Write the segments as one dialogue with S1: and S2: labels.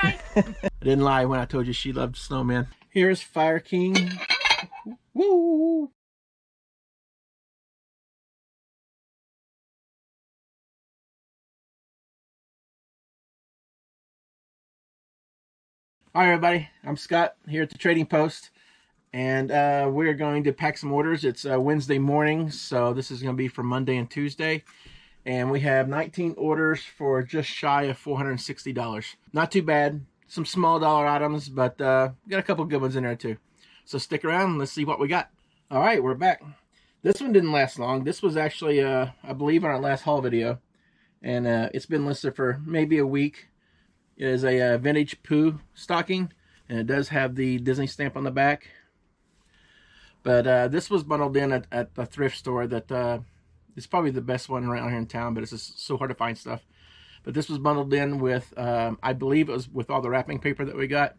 S1: lie. I didn't lie when I told you she loved snowmen. Here's Fire King. Woo! All right, everybody. I'm Scott here at the Trading Post, and we're going to pack some orders. It's Wednesday morning, so this is going to be for Monday and Tuesday. And we have 19 orders for just shy of $460. Not too bad. Some small dollar items, but got a couple good ones in there too. So stick around and let's see what we got. All right, we're back. This one didn't last long. This was actually, I believe, on our last haul video. And it's been listed for maybe a week. It is a vintage Pooh stocking, and it does have the Disney stamp on the back. But this was bundled in at a thrift store that it's probably the best one around here in town, but it's just so hard to find stuff. But this was bundled in with, I believe it was with all the wrapping paper that we got.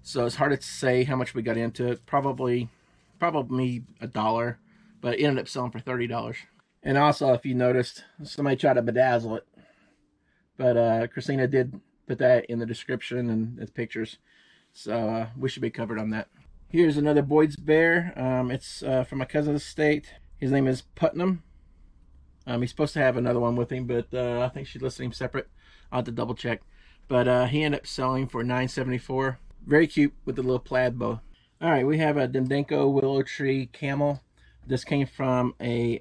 S1: So it's hard to say how much we got into it. Probably $1, but it ended up selling for $30. And also, if you noticed, somebody tried to bedazzle it. But Christina did put that in the description and the pictures, so we should be covered on that. Here's another Boyd's Bear. It's from my cousin's estate. His name is Putnam. He's supposed to have another one with him, but I think she listed him separate. I'll have to double check. But he ended up selling for $9.74. Very cute with the little plaid bow. All right, we have a Demdenko Willow Tree Camel. This came from a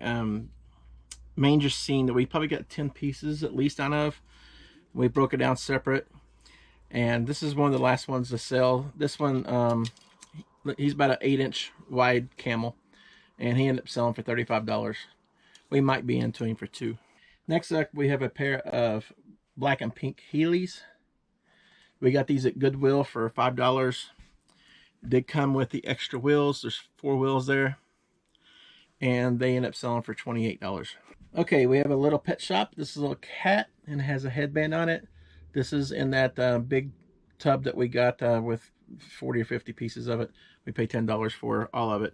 S1: manger scene that we probably got 10 pieces at least out of. We broke it down separate, and this is one of the last ones to sell. This one, he's about an 8-inch wide camel, and he ended up selling for $35. We might be into him for $2. Next up, we have a pair of black and pink Heelys. We got these at Goodwill for $5. Did come with the extra wheels. There's 4 wheels there, and they end up selling for $28. Okay, we have a little pet shop. This is a little cat, and it has a headband on it. This is in that big tub that we got with 40 or 50 pieces of it. We paid $10 for all of it.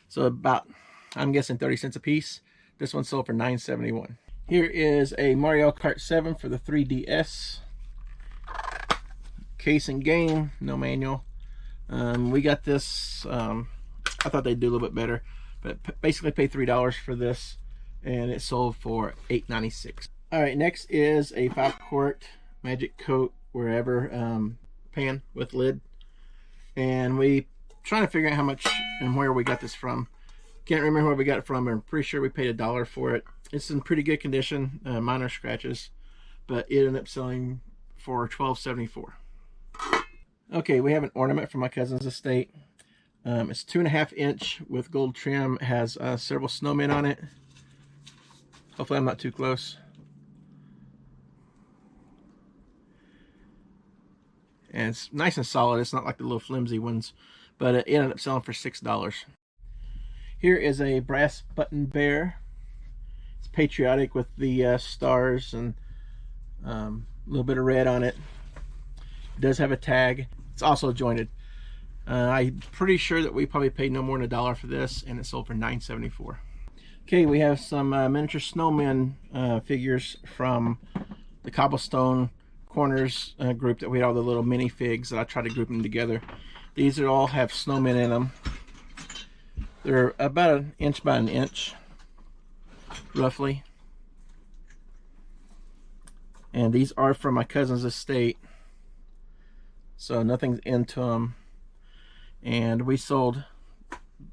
S1: So about, I'm guessing, 30 cents a piece. This one sold for $9.71. Here is a Mario Kart 7 for the 3DS. Case and game, no manual. We got this, I thought they'd do a little bit better, but basically paid $3 for this, and it sold for $8.96. All right, next is a 5-quart Magic Coat Wherever pan with lid, and we trying to figure out how much and where we got this from. Can't remember where we got it from, but I'm pretty sure we paid $1 for it. It's in pretty good condition, minor scratches, but it ended up selling for $12.74. Okay, we have an ornament from my cousin's estate. It's 2.5 inch with gold trim. It has several snowmen on it. Hopefully I'm not too close. And it's nice and solid. It's not like the little flimsy ones, but it ended up selling for $6. Here is a brass button bear. It's patriotic with the stars and a little bit of red on it. It does have a tag. It's also jointed. I'm pretty sure that we probably paid no more than $1 for this, and it sold for $9.74. Okay, we have some miniature snowmen figures from the Cobblestone Corners group that we had all the little mini figs that I tried to group them together. These all have snowmen in them. They're about 1 inch by 1 inch, roughly. And these are from my cousin's estate, so nothing's into them. And we sold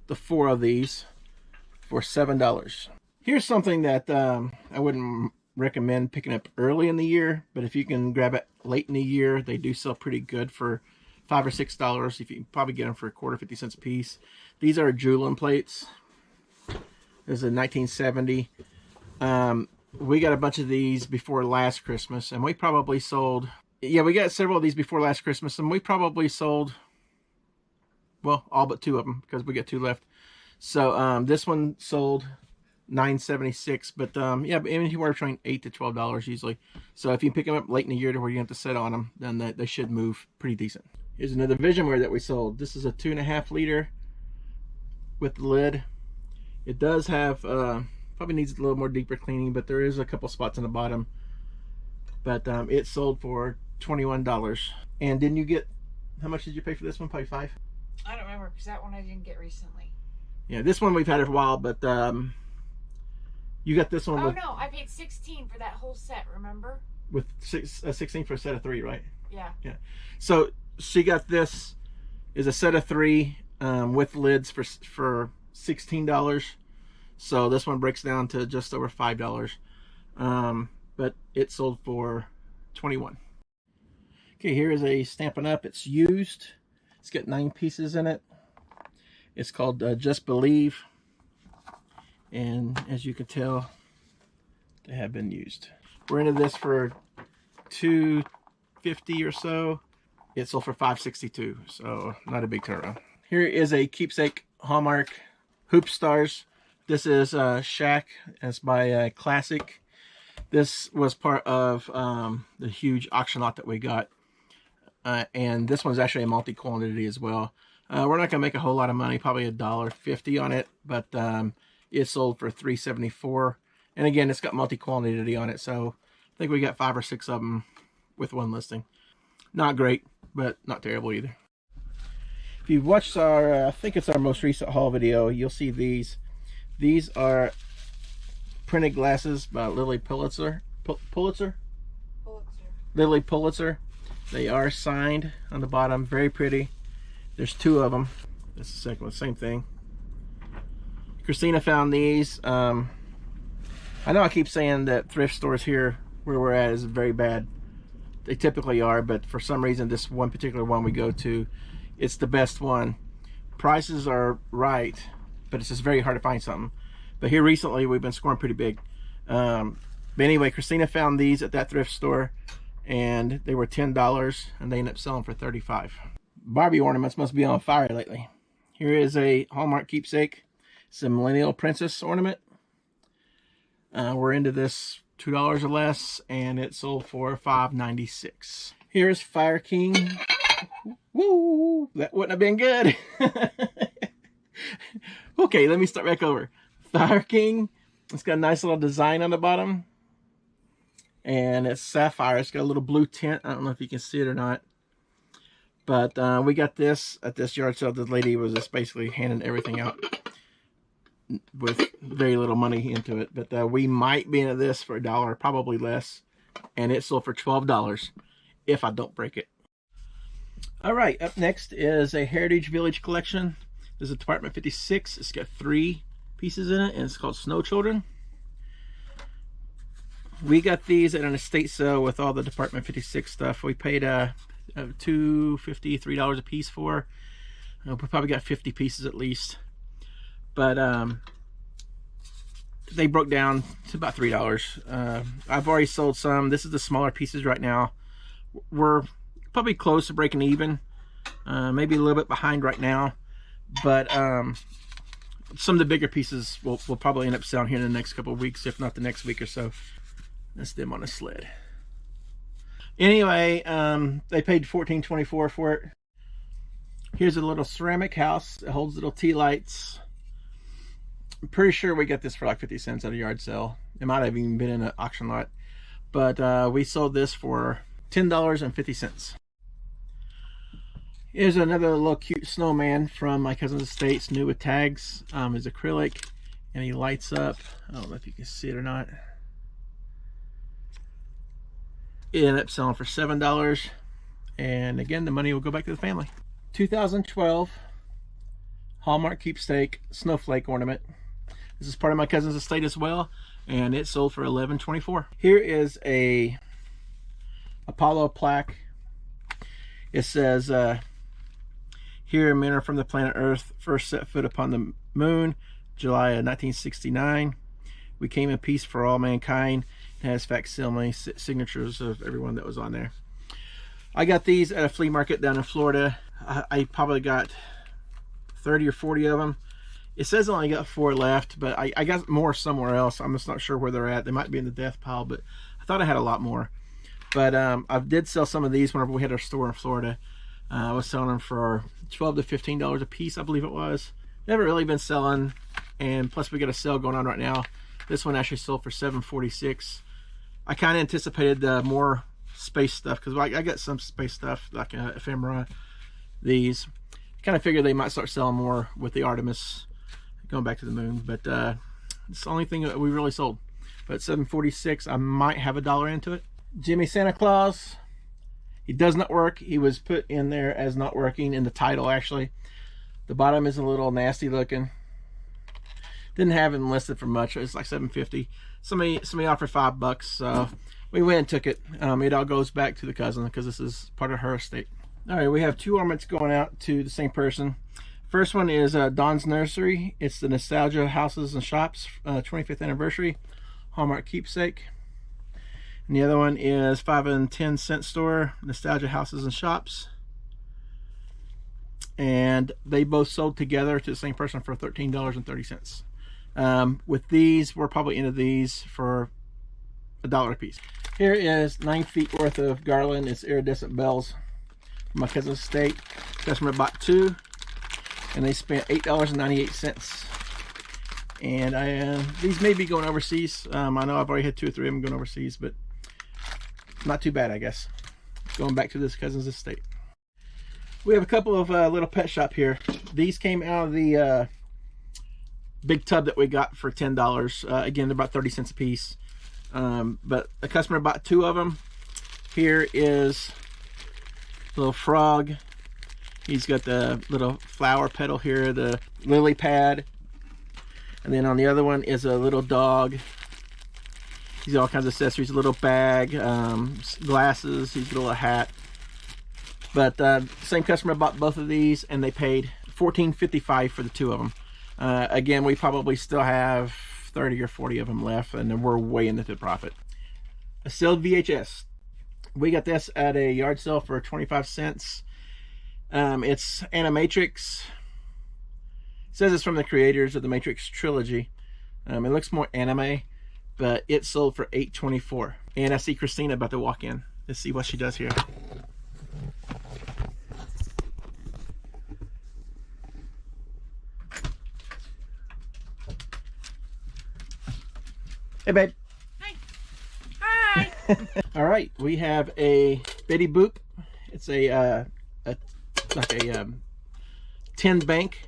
S1: the 4 of these for $7. Here's something that I wouldn't recommend picking up early in the year, but if you can grab it late in the year, they do sell pretty good for $5 or $6. If you can probably get them for a quarter, 50 cents a piece. These are Julin plates. This is a 1970. We got a bunch of these before last Christmas, and we probably sold, yeah, we got several of these before last Christmas, and we probably sold, well, all but 2 of them, because we got 2 left. So this one sold $9.76, but yeah, anywhere between $8 to $12 usually. So if you pick them up late in the year to where you have to sit on them, then they should move pretty decent. Here's another Visionware that we sold. This is a 2.5 liter with the lid. It does have probably needs a little more deeper cleaning, but there is a couple spots on the bottom. But it sold for $21. And didn't you get, how much did you pay for this one? Probably $5?
S2: I don't remember, because that one I didn't get recently.
S1: Yeah, this one we've had it for a while, but you got this one
S2: Oh
S1: with,
S2: no, I paid $16 for that whole set, remember?
S1: with 16 for a set of 3, right?
S2: Yeah.
S1: Yeah. So she got this is a set of 3 with lids for $16. So this one breaks down to just over $5. But it sold for $21. Okay, here is a Stampin' Up. It's used. It's got 9 pieces in it. It's called Just Believe. And as you can tell, they have been used. We're into this for $2.50 or so. It sold for $5.62, so not a big turnaround. Here is a keepsake Hallmark Hoop Stars. This is Shaq. It's by Classic. This was part of the huge auction lot that we got. And this one's actually a multi-quantity as well. We're not going to make a whole lot of money, probably $1.50 on it, but it sold for $3.74. And again, it's got multi-quantity on it, so I think we got 5 or 6 of them with one listing. Not great, but not terrible either. If you've watched our, I think it's our most recent haul video, you'll see these. These are printed glasses by Lily Pulitzer. Lily Pulitzer. They are signed on the bottom, very pretty. There's 2 of them. That's the second one, same thing. Christina found these. I know I keep saying that thrift stores here where we're at is very bad. They typically are, but for some reason this one particular one we go to, it's the best one. Prices are right, but it's just very hard to find something. But here recently we've been scoring pretty big. But anyway, Christina found these at that thrift store and they were $10 and they ended up selling for $35. Barbie ornaments must be on fire lately. Here is a Hallmark keepsake. It's a Millennial Princess ornament. We're into this $2 or less, and it sold for $5.96. Here's Fire King. Woo! That wouldn't have been good. Okay, let me start back over. Fire King. It's got a nice little design on the bottom. And it's sapphire. It's got a little blue tint. I don't know if you can see it or not. But we got this at this yard sale. The lady was just basically handing everything out with very little money into it. But we might be into this for $1, probably less. And it sold for $12 if I don't break it. All right, up next is a Heritage Village collection. This is Department 56. It's got 3 pieces in it, and it's called Snow Children. We got these at an estate sale with all the Department 56 stuff. We paid $2.50, $3 a piece for. We probably got 50 pieces at least. But they broke down to about $3. I've already sold some. This is the smaller pieces right now. We're probably close to breaking even. Maybe a little bit behind right now. But some of the bigger pieces will probably end up selling here in the next couple of weeks, if not the next week or so. That's them on a sled. Anyway, they paid $14.24 for it. Here's a little ceramic house. It holds little tea lights. I'm pretty sure we got this for like 50 cents at a yard sale. It might have even been in an auction lot. But we sold this for $10.50. Here's another little cute snowman from my cousin's estate. It's new with tags. It's acrylic and he lights up. I don't know if you can see it or not. It ended up selling for $7. And again, the money will go back to the family. 2012 Hallmark Keepsake Snowflake ornament. This is part of my cousin's estate as well, and it sold for $11.24. Here is a Apollo plaque. It says, here men are from the planet Earth, first set foot upon the moon, July of 1969. We came in peace for all mankind. It has facsimile signatures of everyone that was on there. I got these at a flea market down in Florida. I probably got 30 or 40 of them. It says I only got 4 left, but I got more somewhere else. I'm just not sure where they're at. They might be in the death pile, but I thought I had a lot more. But I did sell some of these whenever we had our store in Florida. I was selling them for $12 to $15 a piece, I believe it was. Never really been selling, and plus we got a sale going on right now. This one actually sold for $7.46. I kind of anticipated the more space stuff, because I got some space stuff like ephemera. These kind of figure they might start selling more with the Artemis going back to the moon, but it's the only thing that we really sold. But $7.46, I might have $1 into it. Jimmy Santa Claus, he does not work. He was put in there as not working in the title, actually. The bottom is a little nasty looking. Didn't have him listed for much. It's like $7.50. Somebody offered $5, so we went and took it. It all goes back to the cousin because this is part of her estate. All right, we have 2 ornaments going out to the same person. First one is Dawn's Nursery. It's the Nostalgia Houses and Shops 25th anniversary Hallmark keepsake. And the other one is 5 and 10 cent store Nostalgia Houses and Shops. And they both sold together to the same person for $13.30. With these, we're probably into these for $1 a piece. Here is 9 feet worth of garland. It's iridescent bells from my cousin's estate. Customer bought 2, and they spent $8.98. And these may be going overseas. I know I've already had 2 or 3 of them going overseas, but not too bad, I guess. Going back to this cousin's estate. We have a couple of little pet shop here. These came out of the big tub that we got for $10. Again, they're about 30 cents a piece. But the customer bought 2 of them. Here is a little frog. He's got the little flower petal here, the lily pad. And then on the other one is a little dog. He's got all kinds of accessories, a little bag, glasses, he's got a little hat. But same customer bought both of these, and they paid $14.55 for the 2 of them. Again, we probably still have 30 or 40 of them left, and then we're way into the profit. A sealed VHS. We got this at a yard sale for 25 cents. It's Animatrix. It says it's from the creators of the Matrix trilogy. It looks more anime, but it sold for $8.24. And I see Christina about to walk in. Let's see what she does here. Hey, babe.
S2: Hi. Hi.
S1: All right, we have a Betty Boop. It's a tin bank,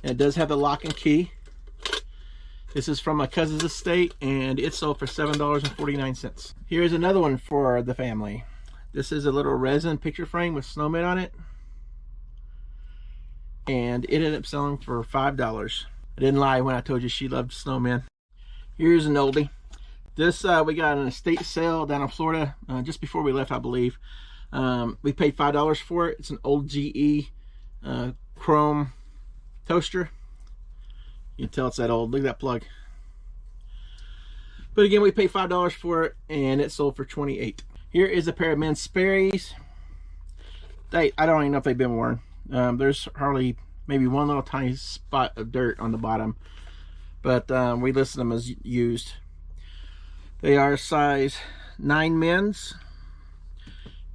S1: and it does have the lock and key. This is from my cousin's estate, and it sold for $7.49. Here's another one for the family. This is a little resin picture frame with snowmen on it, and it ended up selling for $5. I didn't lie when I told you she loved snowmen. Here's an oldie. This we got an estate sale down in Florida just before we left, I believe. We paid $5 for it. It's an old GE chrome toaster. You can tell it's that old. Look at that plug. But again, we paid $5 for it, and it sold for $28. Here is a pair of men's Sperry's. I don't even know if they've been worn. There's hardly, maybe one little tiny spot of dirt on the bottom, but we listed them as used. They are size 9 men's,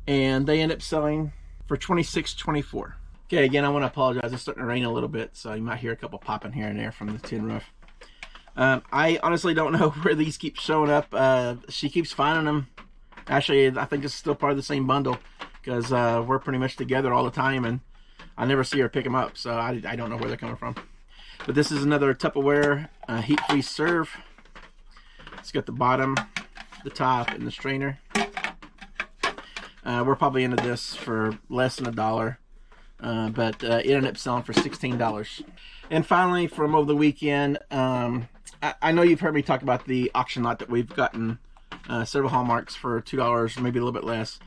S1: and they end up selling for $26.24. Okay, again, I want to apologize. It's starting to rain a little bit, so you might hear a couple popping here and there from the tin roof. I honestly don't know where these keep showing up. She keeps finding them. Actually, I think it's still part of the same bundle, because we're pretty much together all the time, and I never see her pick them up, so I don't know where they're coming from. But this is another Tupperware heat-free serve. It's got the bottom, the top, and the strainer. We're probably into this for less than $1. But it ended up selling for $16. And finally, from over the weekend, I know you've heard me talk about the auction lot that we've gotten several Hallmarks for $2, maybe a little bit less.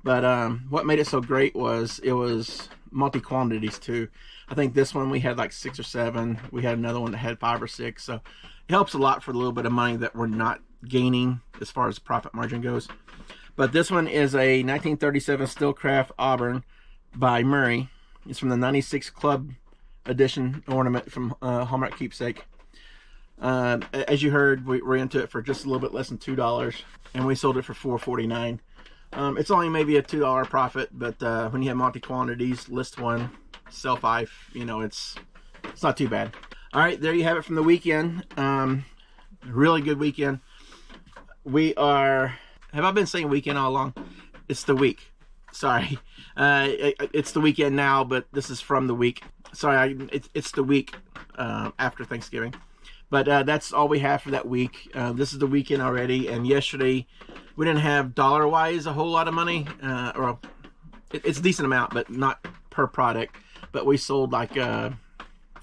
S1: But what made it so great was it was multi-quantities too. I think this one we had like 6 or 7. We had another one that had 5 or 6. So it helps a lot for the little bit of money that we're not gaining as far as profit margin goes. But this one is a 1937 Steelcraft Auburn by Murray. It's from the 96 Club Edition ornament from Hallmark Keepsake. As you heard, we're into it for just a little bit less than $2, and we sold it for $4.49. It's only maybe a $2 profit, but when you have multi-quantities, list 1, sell 5, you know, it's not too bad. All right, there you have it from the weekend. Really good weekend. We are... Have I been saying weekend all along? It's the week. Sorry. It's the weekend now, but this is from the week. Sorry, it's the week after Thanksgiving. But that's all we have for that week. This is the weekend already, and yesterday we didn't have dollar-wise a whole lot of money. Or it's a decent amount, but not per product. But we sold like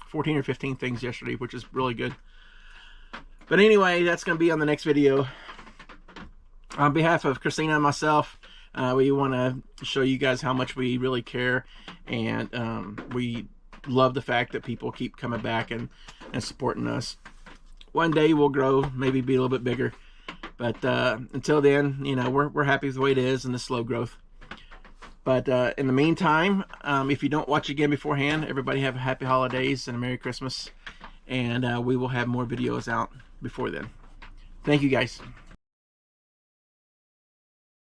S1: 14 or 15 things yesterday, which is really good. But anyway, that's going to be on the next video. On behalf of Christina and myself, we want to show you guys how much we really care, and we love the fact that people keep coming back and supporting us. One day we'll grow, maybe be a little bit bigger, but until then, you know, we're happy with the way it is and the slow growth. But in the meantime, if you don't watch again beforehand, everybody have a happy holidays and a Merry Christmas, and we will have more videos out before then. Thank you, guys.